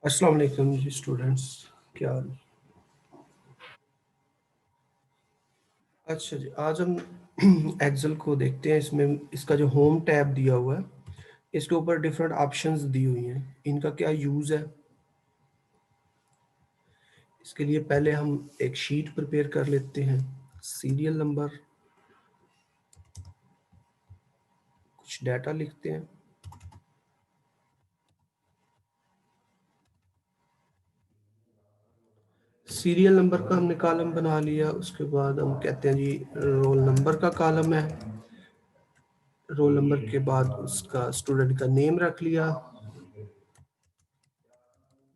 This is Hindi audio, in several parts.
अस्सलाम वालेकुम जी स्टूडेंट्स, क्या हाल? अच्छा जी, आज हम एक्सेल को देखते हैं। इसमें इसका जो होम टैब दिया हुआ है, इसके ऊपर डिफरेंट ऑप्शंस दी हुई हैं। इनका क्या यूज़ है, इसके लिए पहले हम एक शीट प्रिपेयर कर लेते हैं। सीरियल नंबर, कुछ डाटा लिखते हैं। सीरियल नंबर का हमने कॉलम बना लिया। उसके बाद हम कहते हैं जी रोल नंबर का कॉलम है। रोल नंबर के बाद उसका स्टूडेंट का नेम रख लिया।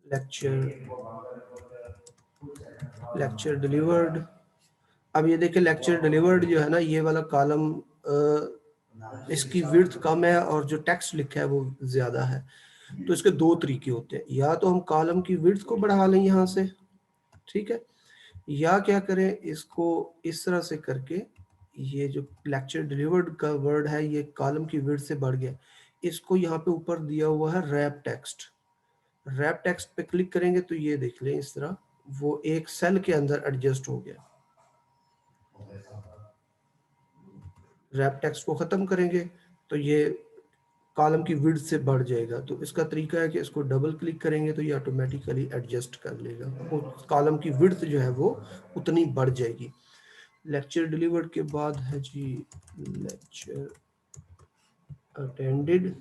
Lecture lecture delivered. अब ये देखिए, लेक्चर डिलीवर्ड जो है ना, ये वाला कॉलम इसकी विड्थ कम है और जो टेक्स्ट लिखा है वो ज्यादा है। तो इसके दो तरीके होते हैं, या तो हम कॉलम की विड्थ को बढ़ा लें यहाँ से, ठीक है, या क्या करें, इसको इस तरह से करके, ये जो लेक्चर डिलीवर्ड का वर्ड है ये कॉलम की विड्थ से बढ़ गया, इसको यहाँ पे ऊपर दिया हुआ है रैप टेक्स्ट। रैप टेक्स्ट पे क्लिक करेंगे तो ये देख लें, इस तरह वो एक सेल के अंदर एडजस्ट हो गया। रैप टेक्स्ट को ख़त्म करेंगे तो ये कॉलम की विड्थ से बढ़ जाएगा। तो इसका तरीका है कि इसको डबल क्लिक करेंगे तो ये ऑटोमेटिकली एडजस्ट कर लेगा, और कॉलम की विड्थ जो है वो उतनी बढ़ जाएगी। लेक्चर डिलीवर्ड के बाद है जी लेक्चर अटेंडेड।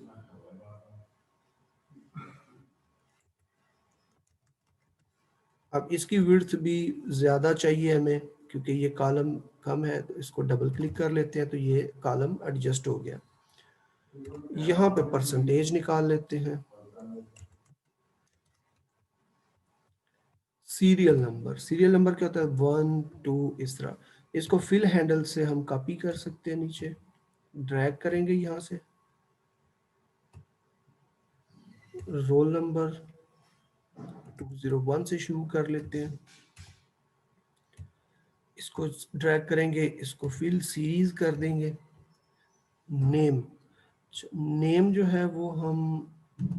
अब इसकी विड्थ भी ज़्यादा चाहिए हमें, क्योंकि ये कॉलम कम है, तो इसको डबल क्लिक कर लेते हैं तो ये कॉलम एडजस्ट हो गया। यहाँ पे परसेंटेज निकाल लेते हैं। सीरियल नंबर क्या होता है, 1 2 इस तरह। इसको फिल हैंडल से हम कॉपी कर सकते हैं, नीचे ड्रैग करेंगे यहाँ से। रोल नंबर 201 से शुरू कर लेते हैं, इसको ड्रैग करेंगे, इसको फिल सीरीज कर देंगे। नेम, नेम जो है वो हम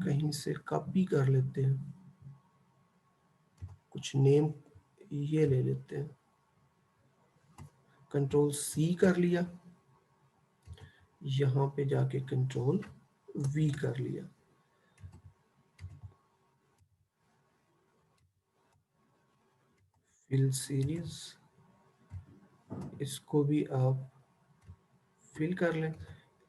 कहीं से कॉपी कर लेते हैं, कुछ नेम ये ले लेते हैं, कंट्रोल सी कर लिया, यहाँ पे जाके कंट्रोल वी कर लिया। फिल सीरीज, इसको भी आप फिल कर लें।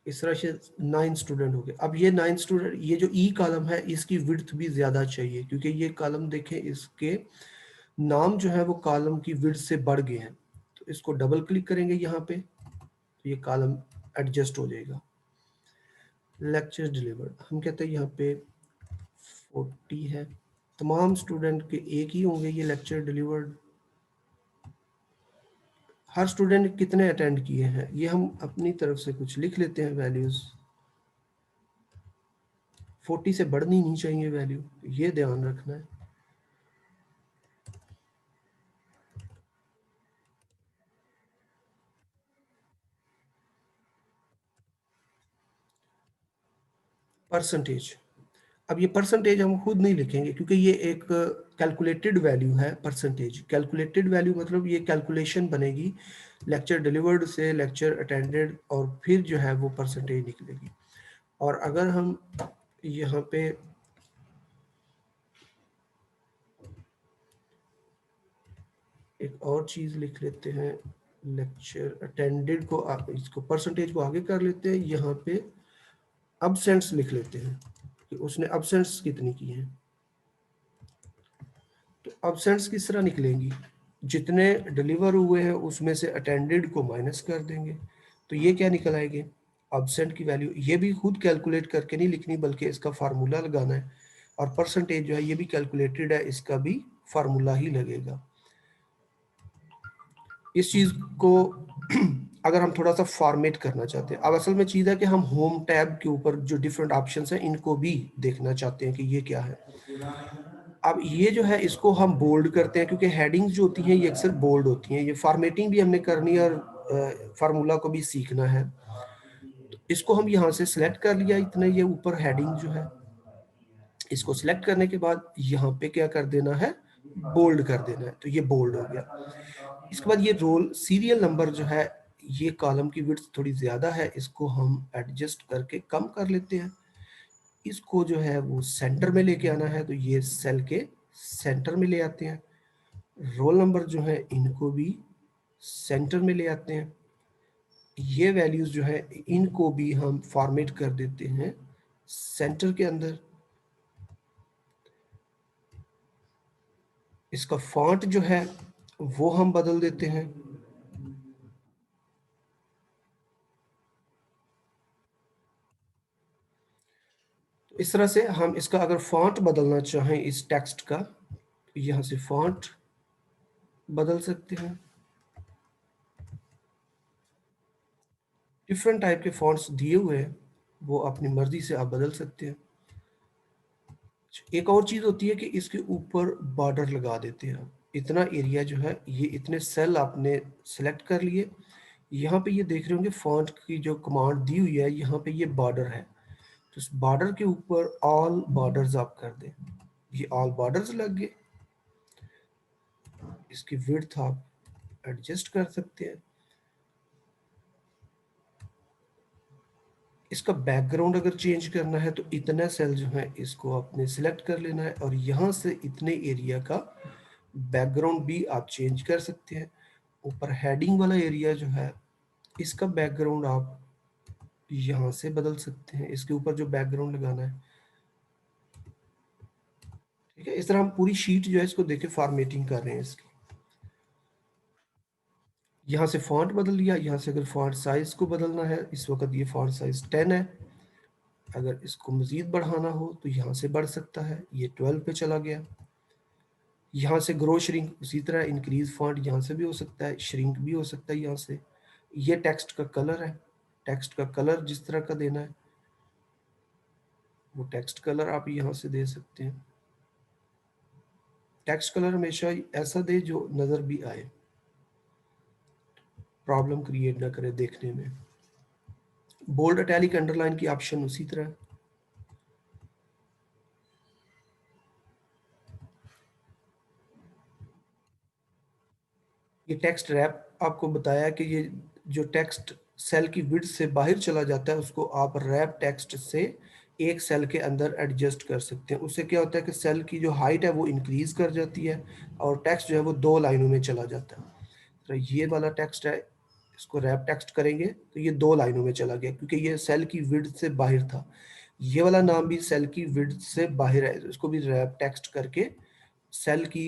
इस तरह से 9 स्टूडेंट हो गए। अब ये 9 स्टूडेंट, ये जो ई कॉलम है इसकी विड्थ भी ज़्यादा चाहिए, क्योंकि ये कॉलम देखें, इसके नाम जो है वो कॉलम की विड्थ से बढ़ गए हैं। तो इसको डबल क्लिक करेंगे यहाँ पे तो ये कॉलम एडजस्ट हो जाएगा। लेक्चर डिलीवर्ड, हम कहते हैं यहाँ पे 40 है। तमाम स्टूडेंट के एक ही होंगे ये लेक्चर डिलीवर्ड। हर स्टूडेंट कितने अटेंड किए हैं ये हम अपनी तरफ से कुछ लिख लेते हैं वैल्यूज। 40 से बढ़नी नहीं चाहिए वैल्यू, ये ध्यान रखना है। परसेंटेज, अब ये परसेंटेज हम खुद नहीं लिखेंगे, क्योंकि ये एक कैलकुलेटेड वैल्यू है। परसेंटेज कैलकुलेटेड वैल्यू मतलब ये कैलकुलेशन बनेगी लेक्चर डिलीवर्ड से लेक्चर अटेंडेड, और फिर जो है वो परसेंटेज निकलेगी। और अगर हम यहाँ पे एक और चीज़ लिख लेते हैं, लेक्चर अटेंडेड को इसको परसेंटेज को आगे कर लेते हैं, यहाँ पे अब्सेंट्स लिख लेते हैं कि उसने अब्सेंट्स कितनी की हैं। तो अब्सेंट्स किस तरह निकलेंगी, जितने डिलीवर हुए हैं उसमें से अटेंडेड को माइनस कर देंगे, तो ये क्या निकल आएंगे, अब्सेंट की वैल्यू। ये भी खुद कैलकुलेट करके नहीं लिखनी, बल्कि इसका फार्मूला लगाना है। और परसेंटेज जो है ये भी कैलकुलेटेड है, इसका भी फार्मूला ही लगेगा। इस चीज़ को अगर हम थोड़ा सा फॉर्मेट करना चाहते हैं, अब असल में चीज़ है कि हम होम टैब के ऊपर जो डिफरेंट ऑप्शंस हैं इनको भी देखना चाहते हैं कि ये क्या है। अब ये जो है इसको हम बोल्ड करते हैं, क्योंकि हेडिंग्स जो होती हैं ये अक्सर बोल्ड होती हैं। ये फॉर्मेटिंग भी हमने करनी है और फार्मूला को भी सीखना है। तो इसको हम यहाँ से सिलेक्ट कर लिया, इतना ये ऊपर हेडिंग जो है इसको सिलेक्ट करने के बाद यहाँ पे क्या कर देना है, बोल्ड कर देना है, तो ये बोल्ड हो गया। इसके बाद ये रोल सीरियल नंबर जो है, ये कॉलम की विड्थ थोड़ी ज्यादा है, इसको हम एडजस्ट करके कम कर लेते हैं। इसको जो है वो सेंटर में लेके आना है, तो ये सेल के सेंटर में ले आते हैं। रोल नंबर जो है इनको भी सेंटर में ले आते हैं। ये वैल्यूज जो है इनको भी हम फॉर्मेट कर देते हैं सेंटर के अंदर। इसका फॉन्ट जो है वो हम बदल देते हैं। तो इस तरह से हम इसका अगर फॉन्ट बदलना चाहें इस टेक्स्ट का, तो यहाँ से फॉन्ट बदल सकते हैं। डिफरेंट टाइप के फॉन्ट्स दिए हुए हैं, वो अपनी मर्जी से आप बदल सकते हैं। एक और चीज होती है कि इसके ऊपर बॉर्डर लगा देते हैं। इतना एरिया जो है, ये इतने सेल आपने सेलेक्ट कर लिए। यहाँ पे ये देख रहे होंगे फॉन्ट की जो कमांड दी हुई है, यहाँ पे ये बॉर्डर है, तो इस बॉर्डर के ऊपर ऑल बॉर्डर्स आप कर दें। ये ऑल बॉर्डर्स लग गए। इसकी विड्थ आप एडजस्ट कर सकते हैं। इसका बैकग्राउंड अगर चेंज करना है, तो इतना सेल जो है इसको आपने सिलेक्ट कर लेना है, और यहाँ से इतने एरिया का बैकग्राउंड भी आप चेंज कर सकते हैं। ऊपर हेडिंग वाला एरिया जो है, इसका बैकग्राउंड आप यहाँ से बदल सकते हैं, इसके ऊपर जो बैकग्राउंड लगाना है। ठीक है, इस तरह हम पूरी शीट जो है इसको देखे फॉर्मेटिंग कर रहे हैं इसकी। यहाँ से फॉन्ट बदल लिया। यहाँ से अगर फॉन्ट साइज को बदलना है, इस वक्त ये फॉन्ट साइज 10 है। अगर इसको मजीद बढ़ाना हो तो यहाँ से बढ़ सकता है, ये 12 पे चला गया। यहाँ से ग्रो श्रिंक उसी तरह, इंक्रीज फॉन्ट यहाँ से भी हो सकता है, श्रिंक भी हो सकता है यहाँ से। ये टेक्स्ट का कलर है, टेक्स्ट का कलर जिस तरह का देना है वो टेक्स्ट कलर आप यहाँ से दे सकते हैं। टेक्स्ट कलर हमेशा ऐसा दे जो नजर भी आए, प्रॉब्लम क्रिएट ना करे देखने में। बोल्ड इटैलिक अंडरलाइन की ऑप्शन उसी तरह। ये टेक्स्ट रैप आपको बताया कि ये जो टेक्स्ट सेल की विड्थ से बाहर चला जाता है, उसको आप रैप टेक्स्ट से एक सेल के अंदर एडजस्ट कर सकते हैं। उससे क्या होता है कि सेल की जो हाइट है वो इंक्रीज कर जाती है, और टेक्स्ट जो है वो 2 लाइनों में चला जाता है। तो ये वाला टेक्स्ट है, इसको रैप टेक्स्ट करेंगे तो ये 2 लाइनों में चला गया, क्योंकि ये सेल की विड्थ से बाहर था। ये वाला नाम भी सेल की विड्थ से बाहर है, तो इसको भी रैप टेक्स्ट करके सेल की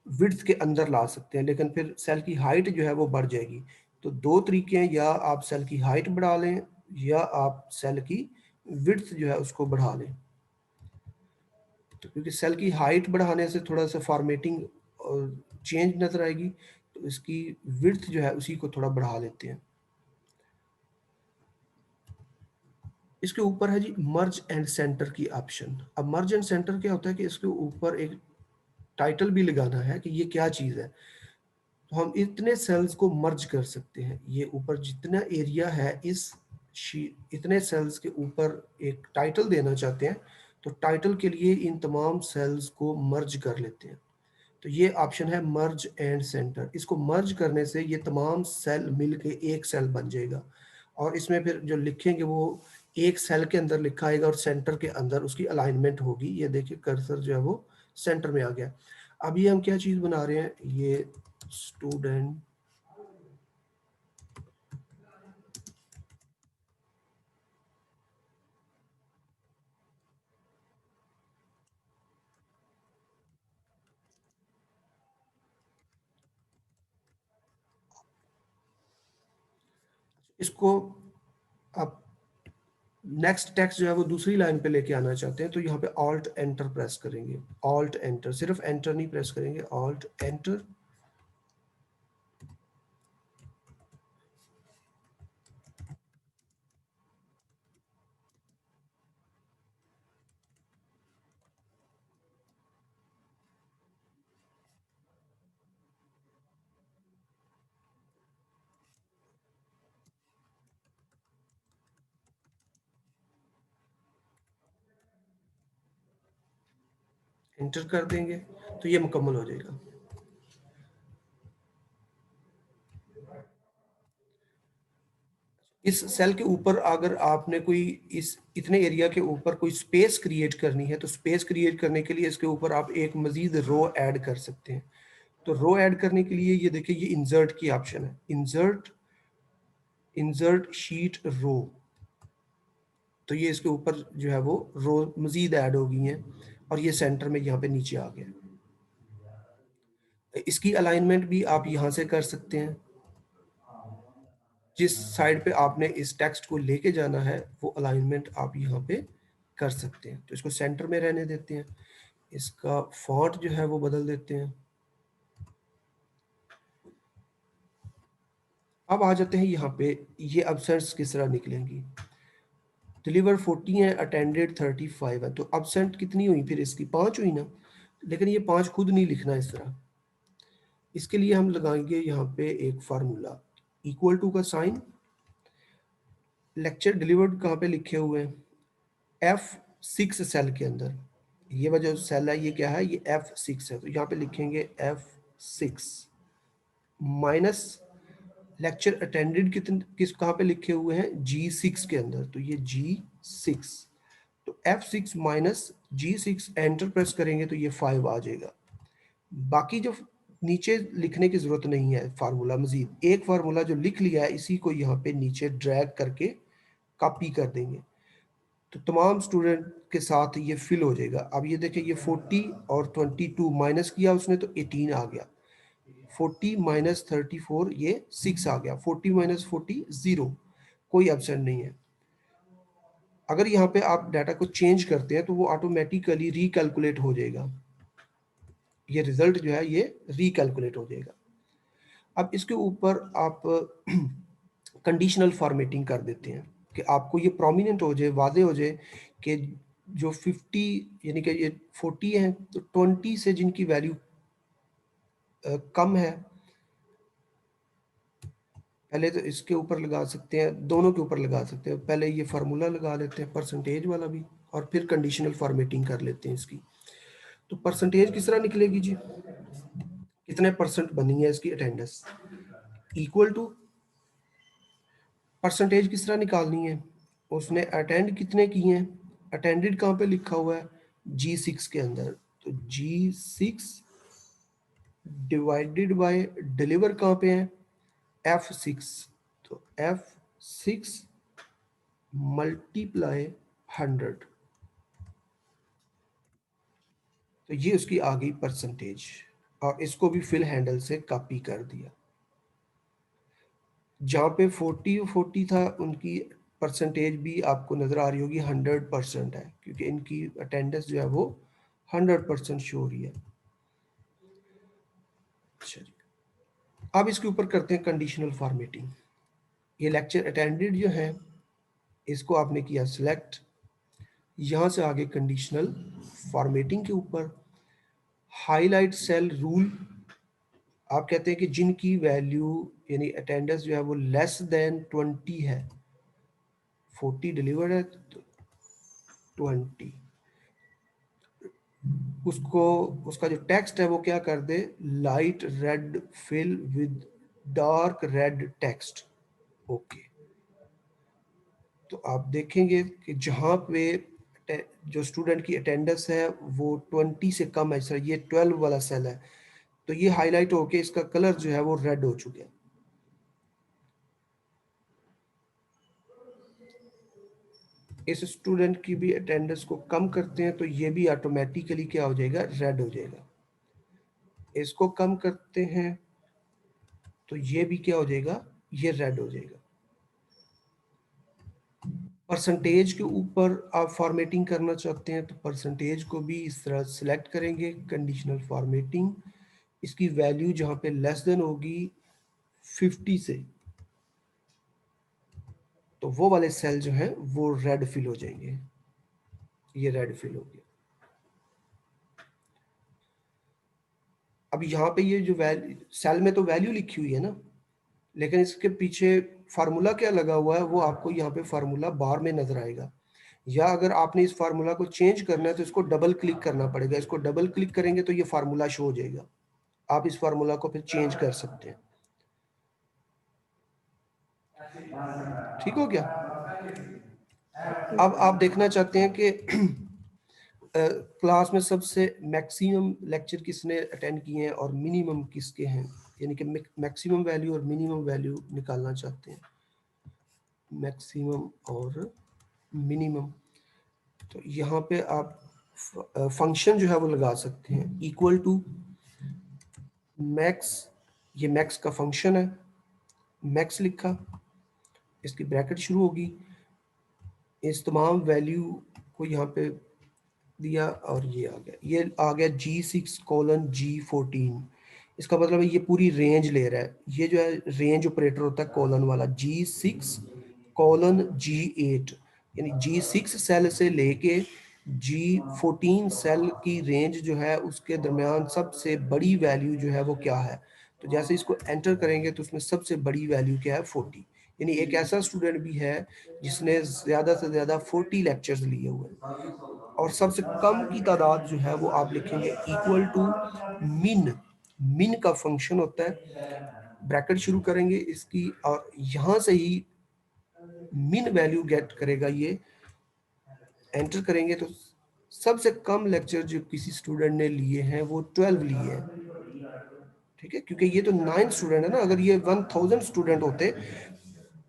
विड्थ के अंदर ला सकते हैं, लेकिन फिर सेल की हाइट जो है वो बढ़ जाएगी। तो दो तरीके हैं, या आप सेल की हाइट बढ़ा लें, या आप सेल की विड्थ जो है उसको बढ़ा लें। तो क्योंकि सेल की हाइट बढ़ाने से थोड़ा सा फॉर्मेटिंग चेंज नजर आएगी, तो इसकी विड्थ जो है उसी को थोड़ा बढ़ा लेते हैं। इसके ऊपर है जी मर्ज एंड सेंटर की ऑप्शन। अब मर्ज एंड सेंटर क्या होता है कि इसके ऊपर एक टाइटल भी लगाना है कि ये क्या चीज है। तो हम इतने सेल्स को मर्ज कर सकते हैं। ये ऊपर जितना एरिया है, इस इतने सेल्स के ऊपर एक टाइटल देना चाहते हैं, तो टाइटल के लिए इन तमाम सेल्स को मर्ज कर लेते हैं। तो ये ऑप्शन है मर्ज एंड सेंटर। इसको मर्ज करने से ये तमाम सेल मिलके एक सेल बन जाएगा, और इसमें फिर जो लिखेंगे वो एक सेल के अंदर लिखा आएगा, और सेंटर के अंदर उसकी अलाइनमेंट होगी। ये देखिए कर्सर जो है वो सेंटर में आ गया। अभी हम क्या चीज बना रहे हैं, ये स्टूडेंट, इसको आप नेक्स्ट टेक्स्ट जो है वो दूसरी लाइन पे लेके आना चाहते हैं, तो यहाँ पे ऑल्ट एंटर प्रेस करेंगे। ऑल्ट एंटर, सिर्फ एंटर नहीं प्रेस करेंगे, ऑल्ट एंटर। एंटर कर देंगे तो ये मुकम्मल हो जाएगा। इस सेल के ऊपर अगर आपने कोई इस इतने एरिया के ऊपर कोई स्पेस क्रिएट करनी है तो स्पेस क्रिएट करने के लिए इसके ऊपर आप एक मजीद रो ऐड कर सकते हैं। तो रो ऐड करने के लिए ये देखिए, ये इंसर्ट की ऑप्शन है, इंसर्ट शीट रो। तो ये इसके ऊपर जो है वो रो मजीद ऐड हो गई हैं और ये सेंटर में यहाँ पे नीचे आ गया। इसकी अलाइनमेंट भी आप यहाँ से कर सकते हैं। जिस साइड पे आपने इस टेक्स्ट को लेके जाना है वो अलाइनमेंट आप यहाँ पे कर सकते हैं। तो इसको सेंटर में रहने देते हैं, इसका फॉन्ट जो है वो बदल देते हैं। अब आ जाते हैं यहाँ पे, ये अब्सेंट्स किस तरह निकलेंगी। डिलीवर 40 है, अटेंडेड 35 है, तो अब्सेंट कितनी हुई फिर इसकी 5 हुई ना। लेकिन ये 5 खुद नहीं लिखना इस तरह। इसके लिए हम लगाएंगे यहाँ पे एक फार्मूला, इक्वल टू का साइन, लेक्चर डिलीवर्ड कहाँ पे लिखे हुए हैं, F6 सेल के अंदर। ये वजह सेल है, ये क्या है, ये F6 है, तो यहाँ पे लिखेंगे F6 माइनस लेक्चर अटेंडेड कितने किस कहाँ पे लिखे हुए हैं, G6 के अंदर, तो ये G6, तो F6 minus G6 enter press करेंगे तो ये 5 आ जाएगा। बाकी जो नीचे लिखने की जरूरत नहीं है फार्मूला, मजीद एक फार्मूला जो लिख लिया है इसी को यहाँ पे नीचे ड्रैग करके कॉपी कर देंगे, तो तमाम स्टूडेंट के साथ ये फिल हो जाएगा। अब ये देखिए, ये 40 और 22 माइनस किया उसने तो 18 आ गया, 40 माइनस 34 ये 6 आ गया, 40 माइनस 40 0, कोई एब्सेंट नहीं है। अगर यहाँ पे आप डाटा को चेंज करते हैं तो वो ऑटोमेटिकली रिकैलकुलेट हो जाएगा, ये रिजल्ट जो है ये रिकैलकुलेट हो जाएगा। अब इसके ऊपर आप कंडीशनल फॉर्मेटिंग कर देते हैं कि आपको ये प्रोमिनेंट हो जाए, वादे हो जाए कि जो 50 यानी कि ये 40 है तो 20 से जिनकी वैल्यू कम है, पहले तो इसके ऊपर लगा सकते हैं, दोनों के ऊपर लगा सकते हैं। पहले ये फार्मूला लगा लेते हैं परसेंटेज वाला भी, और फिर कंडीशनल फॉर्मेटिंग कर लेते हैं इसकी। तो परसेंटेज किस तरह निकलेगी जी, कितने परसेंट बनी है इसकी अटेंडेंस, इक्वल टू परसेंटेज किस तरह निकालनी है, उसने अटेंड कितने किए हैं, अटेंडेड कहाँ पे लिखा हुआ है, G6 के अंदर, तो G6 डिवाइडेड बाय डिलीवर कहाँ पे है, F6, तो F6 मल्टीप्लाई 100, तो ये उसकी आ गई परसेंटेज। और इसको भी फिल हैंडल से कॉपी कर दिया। जहाँ पे 40 था उनकी परसेंटेज भी आपको नजर आ रही होगी 100% है, क्योंकि इनकी अटेंडेंस जो है वो 100% शो हो रही है। अच्छा जी, अब इसके ऊपर करते हैं कंडीशनल फॉर्मेटिंग। ये लेक्चर अटेंडेड जो है इसको आपने किया सिलेक्ट, यहाँ से आगे कंडीशनल फॉर्मेटिंग के ऊपर हाईलाइट सेल रूल, आप कहते हैं कि जिनकी वैल्यू यानी अटेंडेंस जो है वो लेस देन 20 है, 40 डिलीवर्ड है तो 20, उसको उसका जो टेक्स्ट है वो क्या कर दे, light red fill with dark red text, okay. तो आप देखेंगे कि जहाँ पे जो स्टूडेंट की अटेंडेंस है वो 20 से कम है, सर ये 12 वाला सेल है, तो ये हाईलाइट होके इसका कलर जो है वो रेड हो चुका है। इस स्टूडेंट की भी अटेंडेंस को कम करते हैं तो ये भी ऑटोमेटिकली क्या हो जाएगा, रेड हो जाएगा। इसको कम करते हैं तो ये भी क्या हो जाएगा, ये रेड हो जाएगा। परसेंटेज के ऊपर आप फॉर्मेटिंग करना चाहते हैं तो परसेंटेज को भी इस तरह सिलेक्ट करेंगे, कंडीशनल फॉर्मेटिंग, इसकी वैल्यू जहां पे लेस देन होगी 50 से, तो वो वाले सेल जो हैं वो रेड फिल हो जाएंगे, ये रेड फिल हो गया। अब यहाँ पे ये जो वैल्यू सेल में तो वैल्यू लिखी हुई है ना, लेकिन इसके पीछे फार्मूला क्या लगा हुआ है वो आपको यहाँ पे फार्मूला बार में नजर आएगा। या अगर आपने इस फार्मूला को चेंज करना है तो इसको डबल क्लिक करना पड़ेगा। इसको डबल क्लिक करेंगे तो ये फार्मूला शो हो जाएगा। आप इस फार्मूला को फिर चेंज कर सकते हैं। ठीक हो गया? अब आप देखना चाहते हैं कि क्लास में सबसे मैक्सिमम लेक्चर किसने अटेंड किए हैं और मिनिमम किसके हैं, यानी कि मैक्सिमम वैल्यू और मिनिमम वैल्यू निकालना चाहते हैं, मैक्सिमम और मिनिमम। तो यहाँ पे आप फंक्शन जो है वो लगा सकते हैं, इक्वल टू मैक्स, ये मैक्स का फंक्शन है, मैक्स लिखा, इसकी ब्रैकेट शुरू होगी, इस तमाम वैल्यू को यहाँ पे दिया और ये आ गया G6:G14। इसका मतलब है ये पूरी रेंज ले रहा है। ये जो है रेंज ऑपरेटर होता है कॉलन वाला, G6:G8, यानी G6 सेल से लेके G14 सेल की रेंज जो है उसके दरमियान सबसे बड़ी वैल्यू जो है वो क्या है। तो जैसे इसको एंटर करेंगे तो उसमें सबसे बड़ी वैल्यू क्या है, 40। यानी एक ऐसा स्टूडेंट भी है जिसने ज्यादा से ज्यादा 40 लेक्चर्स लिए हुए हैं। और सबसे कम की तादाद जो है वो आप लिखेंगे इक्वल टू मिन। मिन का फंक्शन होता है, ब्रैकेट शुरू करेंगे इसकी और यहां से ही मिन वैल्यू गेट करेगा, ये एंटर करेंगे तो सबसे कम लेक्चर जो किसी स्टूडेंट ने लिए हैं वो 12 लिए हैं। ठीक है, क्योंकि ये तो 9 स्टूडेंट है ना, अगर ये 1000 स्टूडेंट होते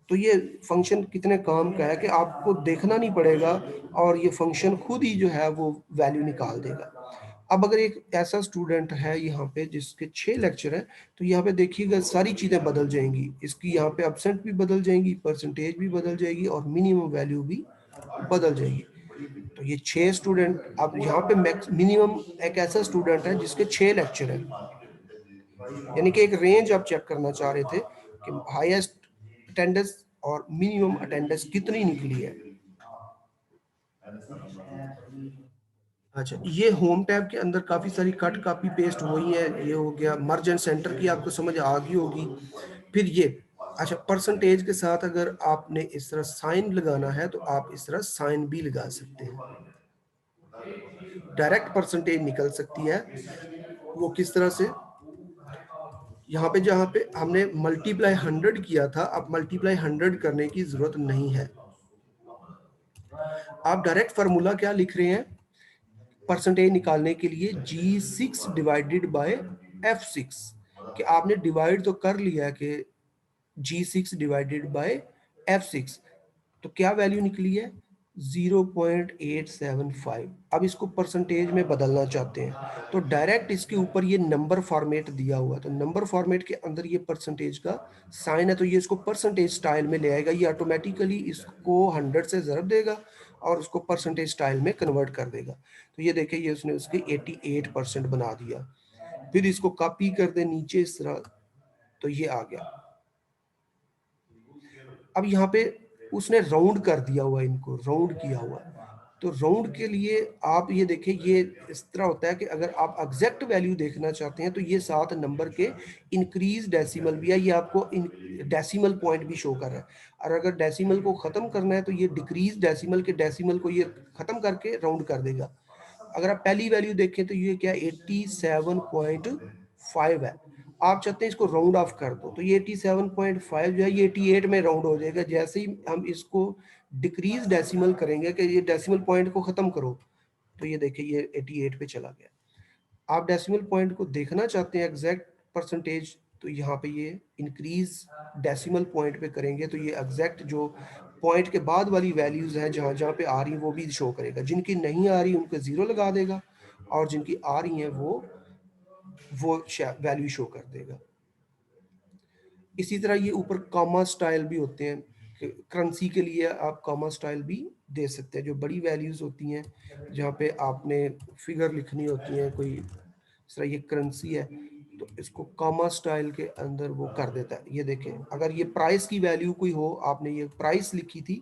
तो ये फंक्शन कितने काम का है कि आपको देखना नहीं पड़ेगा और ये फंक्शन खुद ही जो है वो वैल्यू निकाल देगा। अब अगर एक ऐसा स्टूडेंट है यहाँ पे जिसके 6 लेक्चर है, तो यहाँ पे देखिएगा सारी चीजें बदल जाएंगी, इसकी यहाँ पे एब्सेंट भी बदल जाएंगी, परसेंटेज भी बदल जाएगी और मिनिमम वैल्यू भी बदल जाएगी। तो ये 6 स्टूडेंट, अब यहाँ पे मैक्स मिनिमम एक ऐसा स्टूडेंट है जिसके 6 लेक्चर है, यानी कि एक रेंज आप चेक करना चाह रहे थे कि हाईएस्ट अटेंडेंस और मिनिमम अटेंडेंस कितनी निकली है। अच्छा, ये होम टैब के अंदर काफी सारी कट कॉपी पेस्ट हुई है, ये हो गया मर्ज एंड सेंटर की, आपको समझ आ गई होगी। फिर ये अच्छा, परसेंटेज के साथ अगर आपने इस तरह साइन लगाना है तो आप इस तरह साइन भी लगा सकते हैं। डायरेक्ट परसेंटेज निकल सकती है, वो किस तरह से, यहाँ पे जहाँ पे हमने मल्टीप्लाई 100 किया था, अब मल्टीप्लाई 100 करने की जरूरत नहीं है। आप डायरेक्ट फार्मूला क्या लिख रहे हैं परसेंटेज निकालने के लिए, G6 डिवाइडेड बाय F6, कि आपने डिवाइड तो कर लिया कि G6 डिवाइडेड बाय F6, तो क्या वैल्यू निकली है 0.875। अब इसको परसेंटेज में बदलना चाहते हैं तो डायरेक्ट इसके ऊपर ये नंबर फॉर्मेट दिया हुआ है, तो नंबर फॉर्मेट के अंदर ये परसेंटेज का साइन है, तो ये इसको परसेंटेज स्टाइल में ले आएगा, ये ऑटोमेटिकली इसको 100 से ज़रब देगा और उसको परसेंटेज स्टाइल में कन्वर्ट कर देगा। तो ये देखिए ये उसने उसके 88% बना दिया। फिर इसको कॉपी कर दे नीचे इस तरह, तो ये आ गया। अब यहाँ पे उसने राउंड कर दिया हुआ है, इनको राउंड किया हुआ है। तो राउंड के लिए आप ये देखें, ये इस तरह होता है कि अगर आप एग्जैक्ट वैल्यू देखना चाहते हैं तो ये साथ नंबर के इंक्रीज डेसिमल भी है, ये आपको डेसिमल पॉइंट भी शो कर रहा है। और अगर डेसिमल को खत्म करना है तो ये डिक्रीज डेसिमल के डेसिमल को ये खत्म करके राउंड कर देगा। अगर आप पहली वैल्यू देखें तो ये क्या 87.5 है, आप चाहते हैं इसको राउंड ऑफ कर दो तो ये 87.5 जो है ये 88 में राउंड हो जाएगा। जैसे ही हम इसको डिक्रीज डेसिमल करेंगे कि ये डेसिमल पॉइंट को खत्म करो, तो ये देखिए ये 88 पे चला गया। आप डेसिमल पॉइंट को देखना चाहते हैं एग्जैक्ट परसेंटेज, तो यहाँ पे ये इंक्रीज डेसिमल पॉइंट पे करेंगे तो ये एग्जैक्ट जो पॉइंट के बाद वाली वैल्यूज हैं जहाँ जहाँ पे आ रही वो भी शो करेगा, जिनकी नहीं आ रही उनके जीरो लगा देगा और जिनकी आ रही हैं वो वैल्यू शो कर देगा। इसी तरह ये ऊपर कॉमा स्टाइल भी होते हैं, करेंसी के लिए आप कॉमा स्टाइल भी दे सकते हैं, जो बड़ी वैल्यूज होती हैं जहाँ पे आपने फिगर लिखनी होती है कोई, इस तरह ये करेंसी है तो इसको कॉमा स्टाइल के अंदर वो कर देता है। ये देखें अगर ये प्राइस की वैल्यू कोई हो, आपने ये प्राइस लिखी थी,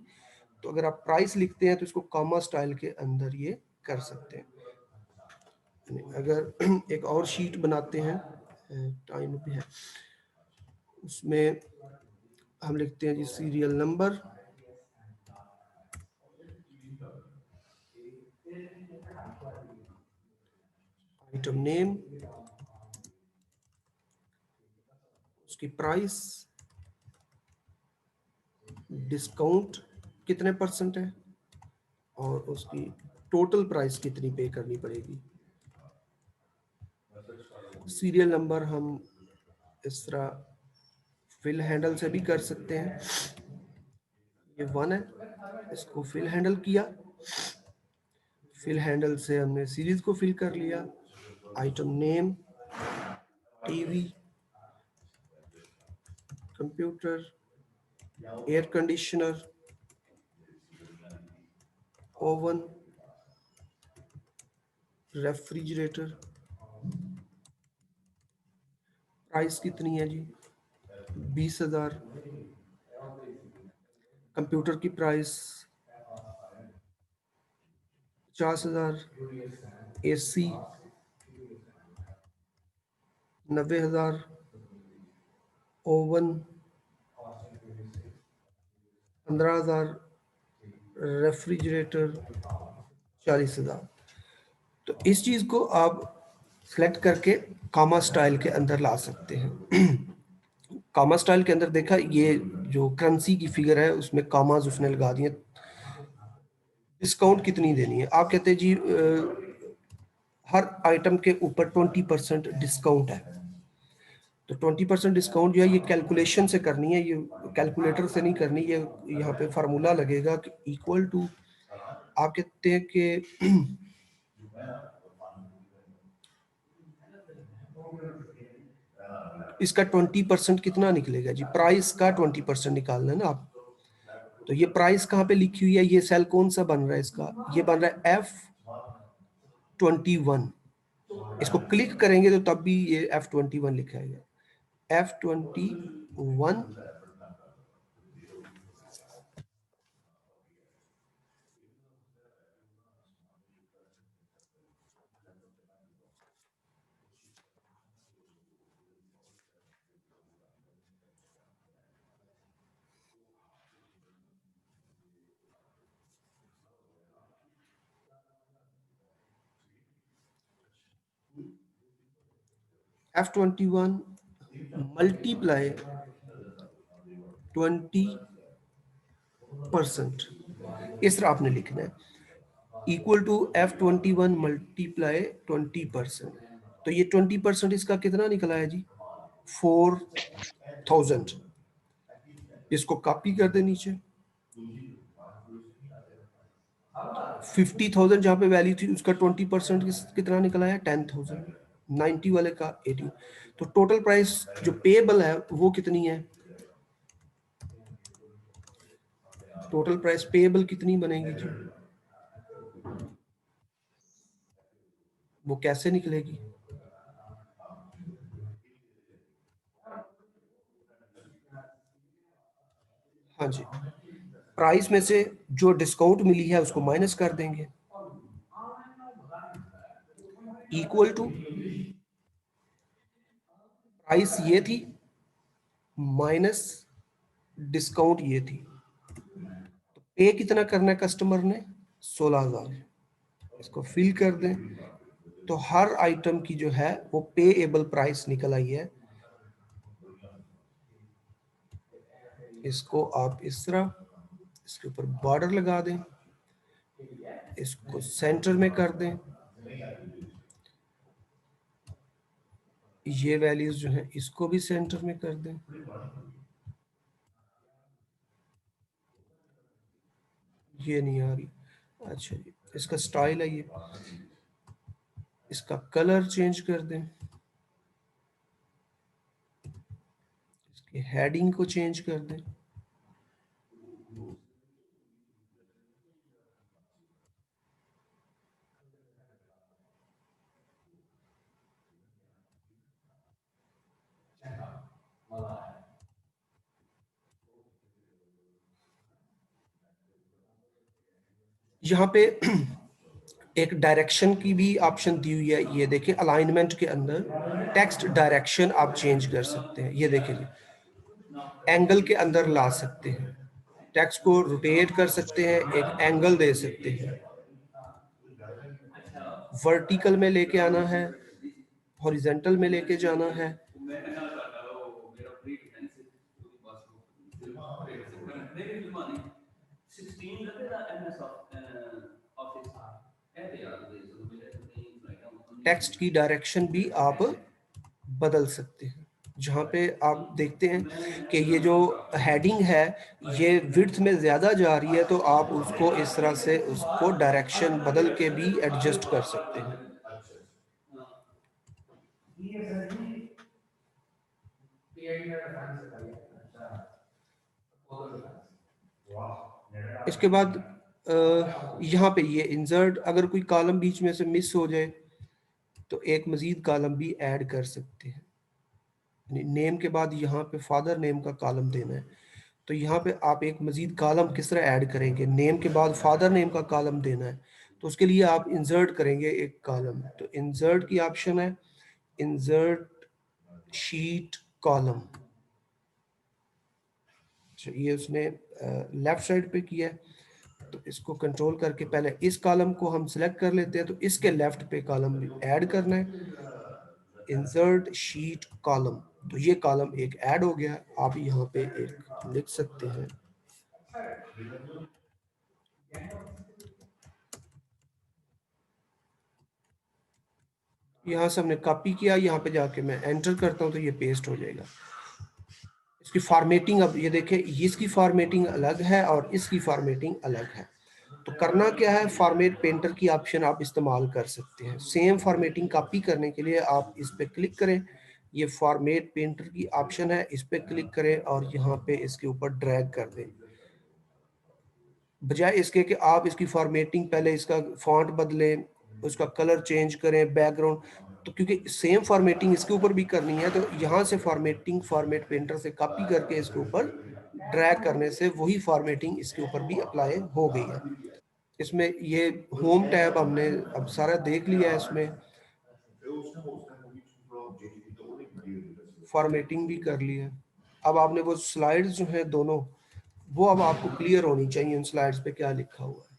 तो अगर आप प्राइस लिखते हैं तो इसको कॉमा स्टाइल के अंदर ये कर सकते हैं। अगर एक और शीट बनाते हैं, टाइम भी है, उसमें हम लिखते हैं जी सीरियल नंबर, आइटम नेम, उसकी प्राइस, डिस्काउंट कितने परसेंट है, और उसकी टोटल प्राइस कितनी पे करनी पड़ेगी। सीरियल नंबर हम इस तरह फिल हैंडल से भी कर सकते हैं। ये 1 है, इसको फिल हैंडल किया, फिल हैंडल से हमने सीरीज को फिल कर लिया। Item name, TV, computer, air conditioner, oven, refrigerator, price कितनी है जी, 20,000। कंप्यूटर की प्राइस 50,000, एसी 90,000, ओवन 15,000, रेफ्रिजरेटर 40,000। तो इस चीज को आप सेलेक्ट करके कामा स्टाइल के अंदर ला सकते हैं। कामा स्टाइल के अंदर देखा, ये जो करेंसी की फिगर है उसमें कामाज उसने लगा दिए। डिस्काउंट कितनी देनी है, आप कहते हैं जी हर आइटम के ऊपर 20% डिस्काउंट है, तो 20% डिस्काउंट जो है ये कैलकुलेशन से करनी है, ये कैलकुलेटर से नहीं करनी। ये यहाँ पे फार्मूला लगेगा कि इक्वल टू, आप कहते हैं कि इसका 20% कितना निकलेगा जी, प्राइस का 20% निकालना है ना आप। तो ये प्राइस कहाँ पे लिखी हुई है, ये सेल कौन सा बन रहा है इसका, ये बन रहा है F21। इसको क्लिक करेंगे तो तब भी ये F21 लिखा है, F21। F21 मल्टीप्लाई 20%, इस तरह आपने लिखना है, इक्वल टू F21 मल्टीप्लाई 20%। तो ये 20% इसका कितना निकला है जी, 4,000। इसको कॉपी कर दे नीचे, 50,000 जहां पे वैल्यू थी उसका 20% कितना निकला है, 10,000। 90 वाले का 80। तो टोटल प्राइस जो पेएबल है वो कितनी है, टोटल प्राइस पेएबल कितनी बनेगी जी, वो कैसे निकलेगी। हाँ जी, प्राइस में से जो डिस्काउंट मिली है उसको माइनस कर देंगे, इक्वल टू प्राइस ये थी माइनस डिस्काउंट ये थी। तो पे कितना करना है कस्टमर ने, 16,000। इसको फिल कर दें तो हर आइटम की जो है वो पेएबल प्राइस निकल आई है। इसको आप इस तरह इसके ऊपर बॉर्डर लगा दें, इसको सेंटर में कर दें, ये वैल्यूज जो है इसको भी सेंटर में कर दें। ये नहीं आ रही, अच्छा जी, इसका स्टाइल है ये, इसका कलर चेंज कर दें, इसकी हेडिंग को चेंज कर दें। यहाँ पे एक डायरेक्शन की भी ऑप्शन दी हुई है, ये देखिए अलाइनमेंट के अंदर टेक्स्ट डायरेक्शन आप चेंज कर सकते हैं। ये देखिए जी, एंगल के अंदर ला सकते हैं, टेक्स्ट को रोटेट कर सकते हैं, एक एंगल दे सकते हैं, वर्टिकल में लेके आना है हॉरिजेंटल में लेके जाना है। टेक्स्ट की डायरेक्शन भी आप बदल सकते हैं। जहाँ पे आप देखते हैं कि ये जो हेडिंग है ये विड्थ में ज़्यादा जा रही है, तो आप उसको इस तरह से उसको डायरेक्शन बदल के भी एडजस्ट कर सकते हैं। इसके बाद यहाँ पे ये इंसर्ट, अगर कोई कॉलम बीच में से मिस हो जाए तो एक मजीद कॉलम भी ऐड कर सकते हैं। नेम के बाद यहाँ पे फादर नेम का कॉलम देना है, तो यहाँ पे आप एक मजीद कॉलम किस तरह ऐड करेंगे? नेम के बाद फादर नेम का कॉलम देना है, तो उसके लिए आप इंसर्ट करेंगे एक कॉलम। तो इंसर्ट की ऑप्शन है इंसर्ट शीट कॉलम। ये उसने लेफ्ट साइड पे किया है, तो इसको कंट्रोल करके पहले इस कॉलम को हम सिलेक्ट कर लेते हैं, तो इसके लेफ्ट पे कॉलम ऐड करना है, इंसर्ट शीट कॉलम। तो ये कॉलम एक ऐड हो गया। आप यहाँ पे एक लिख सकते हैं, यहाँ से हमने कॉपी किया, यहाँ पे जाके मैं एंटर करता हूँ तो ये पेस्ट हो जाएगा। इसकी फॉर्मेटिंग, अब ये देखें, इसकी फॉर्मेटिंग अलग है और इसकी फॉर्मेटिंग अलग है। तो करना क्या है, फॉर्मेट पेंटर की ऑप्शन आप इस्तेमाल कर सकते हैं। सेम फॉर्मेटिंग कॉपी करने के लिए आप इस पे क्लिक करें, ये फॉर्मेट पेंटर की ऑप्शन है, इस पे क्लिक करें और यहाँ पे इसके ऊपर ड्रैग कर दें। बजाय इसके कि आप इसकी फॉर्मेटिंग पहले इसका फॉन्ट बदलें, उसका कलर चेंज करें, बैकग्राउंड, तो क्योंकि सेम फॉर्मेटिंग इसके ऊपर भी करनी है, तो यहाँ से फॉर्मेटिंग फॉर्मेट पेंटर से कॉपी करके इसके ऊपर ड्रैग करने से वही फॉर्मेटिंग इसके ऊपर भी अप्लाई हो गई है। इसमें ये होम टैब हमने अब सारा देख लिया है, इसमें फॉर्मेटिंग भी कर ली है। अब आपने वो स्लाइड्स जो है दोनों, वो अब आपको क्लियर होनी चाहिए उन स्लाइड्स पे क्या लिखा हुआ है।